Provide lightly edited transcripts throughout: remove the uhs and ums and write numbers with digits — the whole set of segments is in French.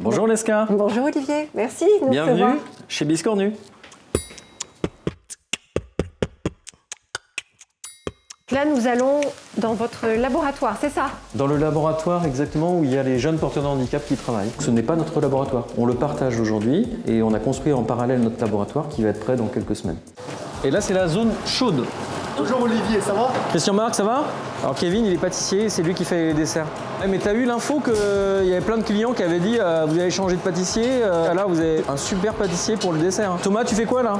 Bonjour Leska. Bonjour Olivier, merci de nous Bienvenue recevoir. chez Biscornu. Là, nous allons dans votre laboratoire, c'est ça? Dans le laboratoire exactement où il y a les jeunes porteurs de handicap qui travaillent. Ce n'est pas notre laboratoire, on le partage aujourd'hui et on a construit en parallèle notre laboratoire qui va être prêt dans quelques semaines. Et là c'est la zone chaude. Bonjour Olivier, ça va? Christian Marc, ça va? Alors Kevin, il est pâtissier, c'est lui qui fait les desserts. Mais t'as eu l'info qu'il y avait plein de clients qui avaient dit vous avez changé de pâtissier, là vous avez un super pâtissier pour le dessert. Thomas, tu fais quoi là?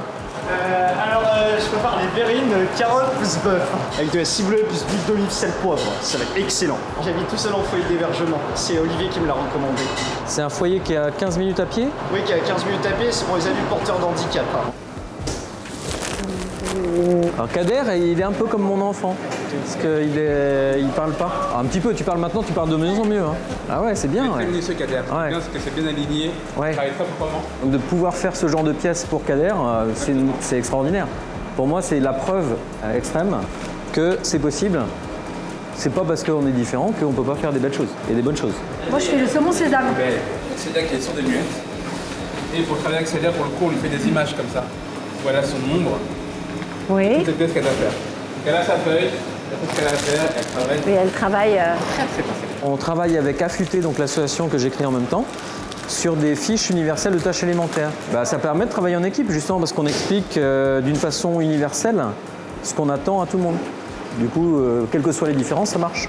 Je prépare les verrines, carottes plus bœuf. Avec de la ciboulette plus d'huile d'olive, sel, poivre. Ça va être excellent. J'habite tout seul en foyer d'hébergement. C'est Olivier qui me l'a recommandé. C'est un foyer qui est à 15 minutes à pied? Oui, qui a 15 minutes à pied, c'est pour les adultes porteurs d'handicap. Alors Kader, il est un peu comme mon enfant, parce qu'il parle pas. Alors, un petit peu, tu parles maintenant, tu parles de mieux en mieux. Hein. Ah ouais, c'est bien. Très Ouais. minutieux Kader. Ouais. C'est bien parce que c'est bien aligné, Ouais. ça travaille très proprement. Donc de pouvoir faire ce genre de pièces pour Kader, c'est extraordinaire. Pour moi, c'est la preuve extrême que c'est possible. C'est pas parce qu'on est différent qu'on peut pas faire des belles choses et des bonnes choses. Moi, je fais le saumon sésame. Célia qui est sur des muettes. Et pour travailler avec Célia, pour le coup, on lui fait des images comme ça. Voilà son ombre, Oui. toutes les pièces qu'elle a à faire. Donc elle a sa feuille, elle a tout ce qu'elle a à faire, elle travaille. Et elle travaille. On travaille avec Affûté, donc l'association que j'ai créée en même temps, sur des fiches universelles de tâches élémentaires. Ça permet de travailler en équipe justement parce qu'on explique d'une façon universelle ce qu'on attend à tout le monde. Du coup, quelles que soient les différences, ça marche.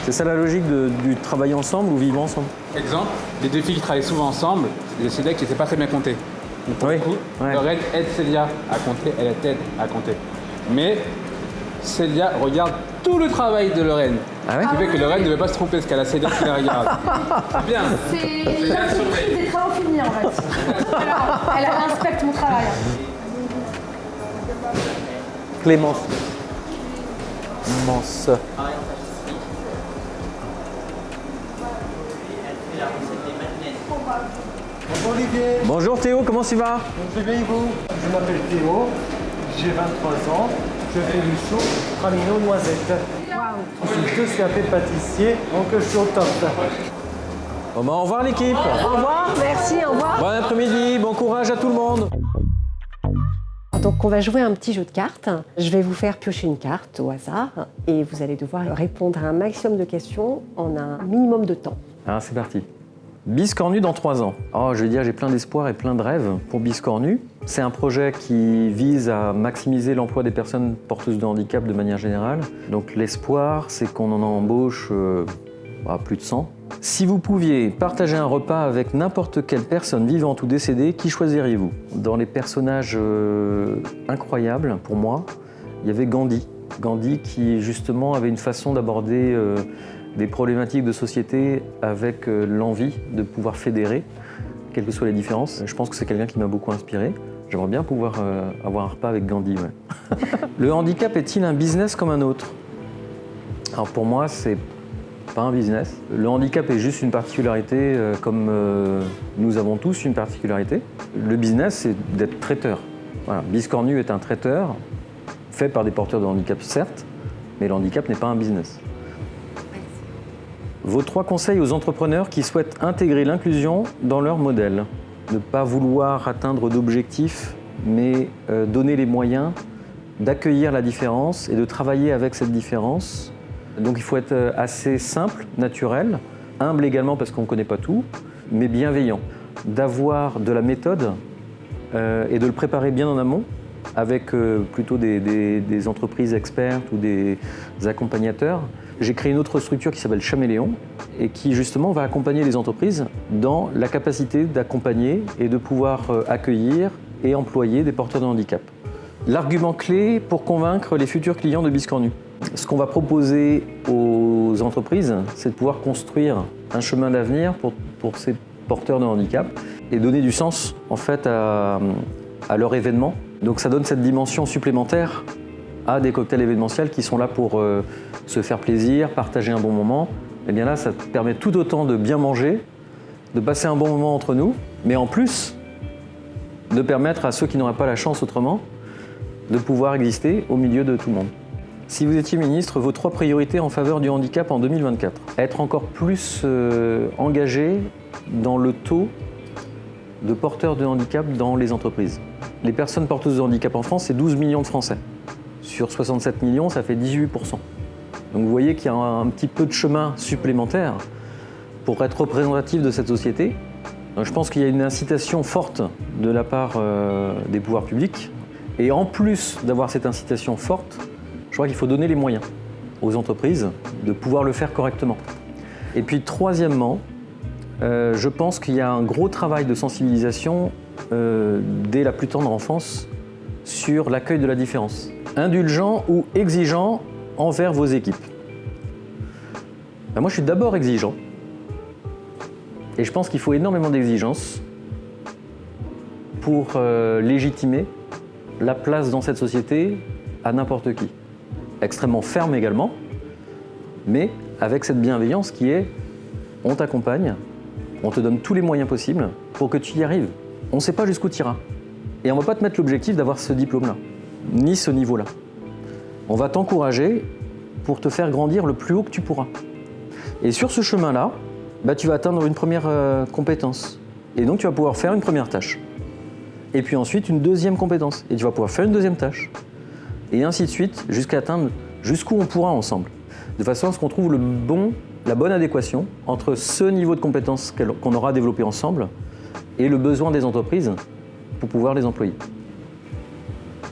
C'est ça la logique du travailler ensemble ou vivre ensemble. Exemple, les deux filles qui travaillent souvent ensemble, c'est Célia qui ne sait pas très bien compter. Donc pour Oui, le coup, ouais. Lorraine aide Célia à compter, elle t'aide à compter. Mais Célia regarde tout le travail de Lorraine. Ah ouais? Ce qui fait que Lorraine ne veut pas se tromper parce qu'elle a Célia qui la regarde. C'est bien. C'est la surprise des travaux finis en fait. Alors, elle inspecte mon travail. Clémence. Clémence. Bonjour Olivier, Bonjour Théo, comment tu vas? je vais bien et vous? Je m'appelle Théo, j'ai 23 ans, je fais du chaud, pralino, noisette. Je suis deux CAP pâtissier, donc je suis au top. Bon, au revoir l'équipe. Au revoir, merci, au revoir. Bon après-midi, bon courage à tout le monde. Donc, on va jouer un petit jeu de cartes. Je vais vous faire piocher une carte au hasard et vous allez devoir répondre à un maximum de questions en un minimum de temps. Alors c'est parti. Biscornu dans 3 ans. Oh, je vais dire, j'ai plein d'espoir et plein de rêves pour Biscornu. C'est un projet qui vise à maximiser l'emploi des personnes porteuses de handicap de manière générale. Donc l'espoir, c'est qu'on en embauche plus de 100. Si vous pouviez partager un repas avec n'importe quelle personne vivante ou décédée, qui choisiriez-vous? Dans les personnages incroyables, pour moi, il y avait Gandhi. Gandhi qui justement avait une façon d'aborder des problématiques de société avec l'envie de pouvoir fédérer, quelles que soient les différences. Je pense que c'est quelqu'un qui m'a beaucoup inspiré. J'aimerais bien pouvoir avoir un repas avec Gandhi. Ouais. Le handicap est-il un business comme un autre? Alors pour moi, c'est pas un business. Le handicap est juste une particularité comme nous avons tous une particularité. Le business, c'est d'être traiteur. Voilà. Biscornu est un traiteur fait par des porteurs de handicap, certes, mais le handicap n'est pas un business. Vos 3 conseils aux entrepreneurs qui souhaitent intégrer l'inclusion dans leur modèle. Ne pas vouloir atteindre d'objectifs, mais donner les moyens d'accueillir la différence et de travailler avec cette différence. Donc il faut être assez simple, naturel, humble également parce qu'on ne connaît pas tout, mais bienveillant. D'avoir de la méthode et de le préparer bien en amont avec plutôt des entreprises expertes ou des accompagnateurs. J'ai créé une autre structure qui s'appelle Chaméléon et qui justement va accompagner les entreprises dans la capacité d'accompagner et de pouvoir accueillir et employer des porteurs de handicap. L'argument clé pour convaincre les futurs clients de Biscornu. Ce qu'on va proposer aux entreprises, c'est de pouvoir construire un chemin d'avenir pour ces porteurs de handicap et donner du sens en fait à leur événement. Donc ça donne cette dimension supplémentaire à des cocktails événementiels qui sont là pour se faire plaisir, partager un bon moment. Et bien là, ça permet tout autant de bien manger, de passer un bon moment entre nous, mais en plus de permettre à ceux qui n'auraient pas la chance autrement de pouvoir exister au milieu de tout le monde. Si vous étiez ministre, vos 3 priorités en faveur du handicap en 2024. Être encore plus engagé dans le taux de porteurs de handicap dans les entreprises. Les personnes porteuses de handicap en France, c'est 12 millions de Français. Sur 67 millions, ça fait 18%. Donc vous voyez qu'il y a un petit peu de chemin supplémentaire pour être représentatif de cette société. Donc je pense qu'il y a une incitation forte de la part des pouvoirs publics. Et en plus d'avoir cette incitation forte, je crois qu'il faut donner les moyens aux entreprises de pouvoir le faire correctement. Et puis troisièmement, je pense qu'il y a un gros travail de sensibilisation dès la plus tendre enfance sur l'accueil de la différence. Indulgent ou exigeant envers vos équipes. Ben moi, je suis d'abord exigeant. Et je pense qu'il faut énormément d'exigences pour légitimer la place dans cette société à n'importe qui. Extrêmement ferme également, mais avec cette bienveillance qui est on t'accompagne, on te donne tous les moyens possibles pour que tu y arrives. On ne sait pas jusqu'où tu iras. Et on ne va pas te mettre l'objectif d'avoir ce diplôme-là, ni ce niveau-là. On va t'encourager pour te faire grandir le plus haut que tu pourras. Et sur ce chemin-là, bah, tu vas atteindre une première compétence. Et donc tu vas pouvoir faire une première tâche. Et puis ensuite une deuxième compétence. Et tu vas pouvoir faire une deuxième tâche. Et ainsi de suite, jusqu'à atteindre jusqu'où on pourra ensemble. De façon à ce qu'on trouve la bonne adéquation entre ce niveau de compétence qu'on aura développé ensemble et le besoin des entreprises pour pouvoir les employer.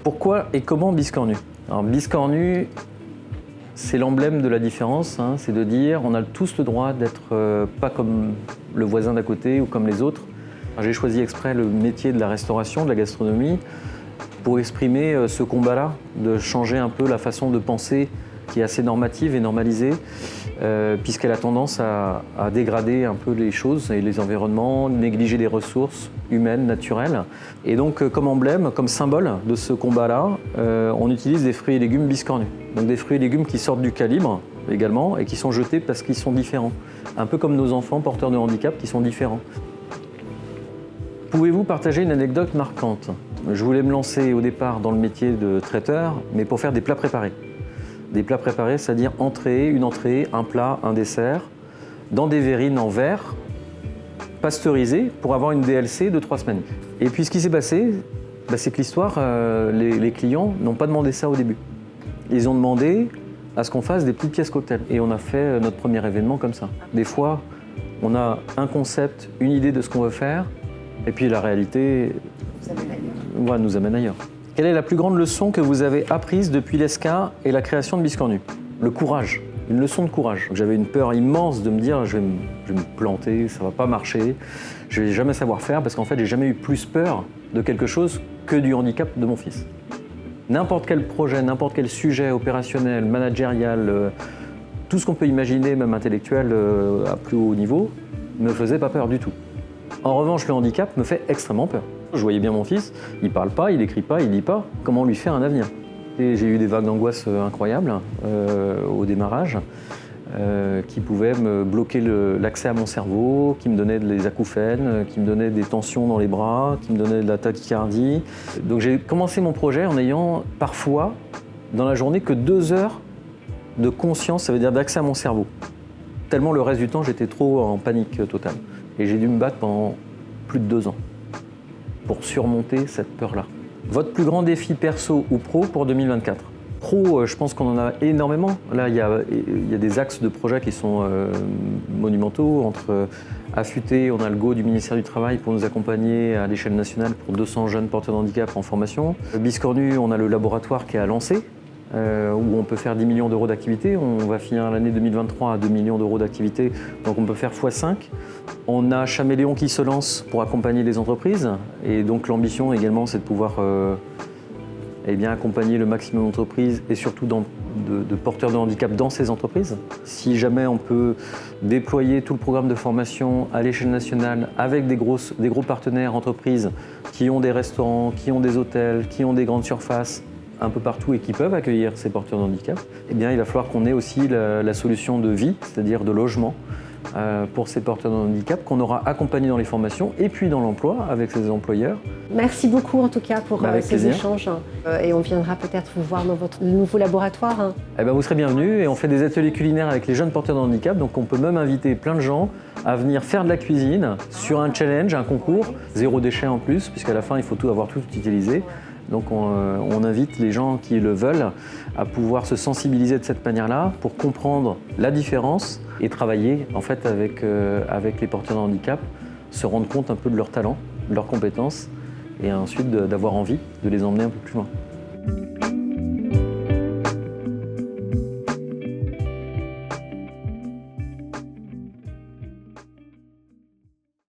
Pourquoi et comment Biscornu? Alors Biscornu, c'est l'emblème de la différence, hein, c'est de dire on a tous le droit d'être pas comme le voisin d'à côté ou comme les autres. J'ai choisi exprès le métier de la restauration, de la gastronomie, pour exprimer ce combat-là, de changer un peu la façon de penser qui est assez normative et normalisée, puisqu'elle a tendance à dégrader un peu les choses et les environnements, négliger les ressources humaines, naturelles. Et donc, comme emblème, comme symbole de ce combat-là, on utilise des fruits et légumes biscornus. Donc des fruits et légumes qui sortent du calibre également et qui sont jetés parce qu'ils sont différents. Un peu comme nos enfants porteurs de handicap qui sont différents. Pouvez-vous partager une anecdote marquante? Je voulais me lancer au départ dans le métier de traiteur, mais pour faire des plats préparés. Des plats préparés, c'est-à-dire une entrée, un plat, un dessert, dans des verrines en verre, pasteurisées, pour avoir une DLC de 3 semaines. Et puis ce qui s'est passé, c'est que l'histoire, les clients n'ont pas demandé ça au début. Ils ont demandé à ce qu'on fasse des petites pièces cocktails. Et on a fait notre premier événement comme ça. Des fois, on a un concept, une idée de ce qu'on veut faire, et puis la réalité nous amène ailleurs. Quelle est la plus grande leçon que vous avez apprise depuis l'ESCA et la création de Biscornu? Le courage, une leçon de courage. J'avais une peur immense de me dire je vais me planter, ça va pas marcher, je vais jamais savoir faire parce qu'en fait j'ai jamais eu plus peur de quelque chose que du handicap de mon fils. N'importe quel projet, n'importe quel sujet opérationnel, managérial, tout ce qu'on peut imaginer, même intellectuel à plus haut niveau, ne me faisait pas peur du tout. En revanche, le handicap me fait extrêmement peur. Je voyais bien mon fils, il parle pas, il écrit pas, il lit pas. Comment lui faire un avenir? Et j'ai eu des vagues d'angoisse incroyables au démarrage, qui pouvaient me bloquer l'accès à mon cerveau, qui me donnaient des acouphènes, qui me donnaient des tensions dans les bras, qui me donnaient de la tachycardie. Donc j'ai commencé mon projet en ayant parfois, dans la journée, que 2 heures de conscience, ça veut dire d'accès à mon cerveau. Tellement le reste du temps, j'étais trop en panique totale. Et j'ai dû me battre pendant plus de 2 ans pour surmonter cette peur-là. Votre plus grand défi perso ou pro pour 2024? Pro, je pense qu'on en a énormément. Là, il y a des axes de projets qui sont monumentaux. Entre Affûté, on a le go du ministère du Travail pour nous accompagner à l'échelle nationale pour 200 jeunes porteurs de handicap en formation. Biscornu, on a le laboratoire qui est à lancer, où on peut faire 10 millions d'euros d'activité. On va finir l'année 2023 à 2 millions d'euros d'activité, donc on peut faire x5. On a Chaméléon qui se lance pour accompagner les entreprises, et donc l'ambition également, c'est de pouvoir accompagner le maximum d'entreprises et surtout de porteurs de handicap dans ces entreprises. Si jamais on peut déployer tout le programme de formation à l'échelle nationale avec des gros partenaires entreprises qui ont des restaurants, qui ont des hôtels, qui ont des grandes surfaces, un peu partout et qui peuvent accueillir ces porteurs de handicap, il va falloir qu'on ait aussi la solution de vie, c'est-à-dire de logement, pour ces porteurs de handicap qu'on aura accompagnés dans les formations et puis dans l'emploi avec ces employeurs. Merci beaucoup en tout cas pour Avec ces plaisir. échanges. Et on viendra peut-être vous voir dans votre nouveau laboratoire. Hein. Eh ben, vous serez bienvenus et on fait des ateliers culinaires avec les jeunes porteurs de handicap. Donc on peut même inviter plein de gens à venir faire de la cuisine sur un challenge, un concours, 0 déchet en plus, puisqu'à la fin il faut avoir tout utilisé. Donc on invite les gens qui le veulent à pouvoir se sensibiliser de cette manière-là pour comprendre la différence et travailler en fait avec les porteurs de handicap, se rendre compte un peu de leurs talents, de leurs compétences et ensuite d'avoir envie de les emmener un peu plus loin.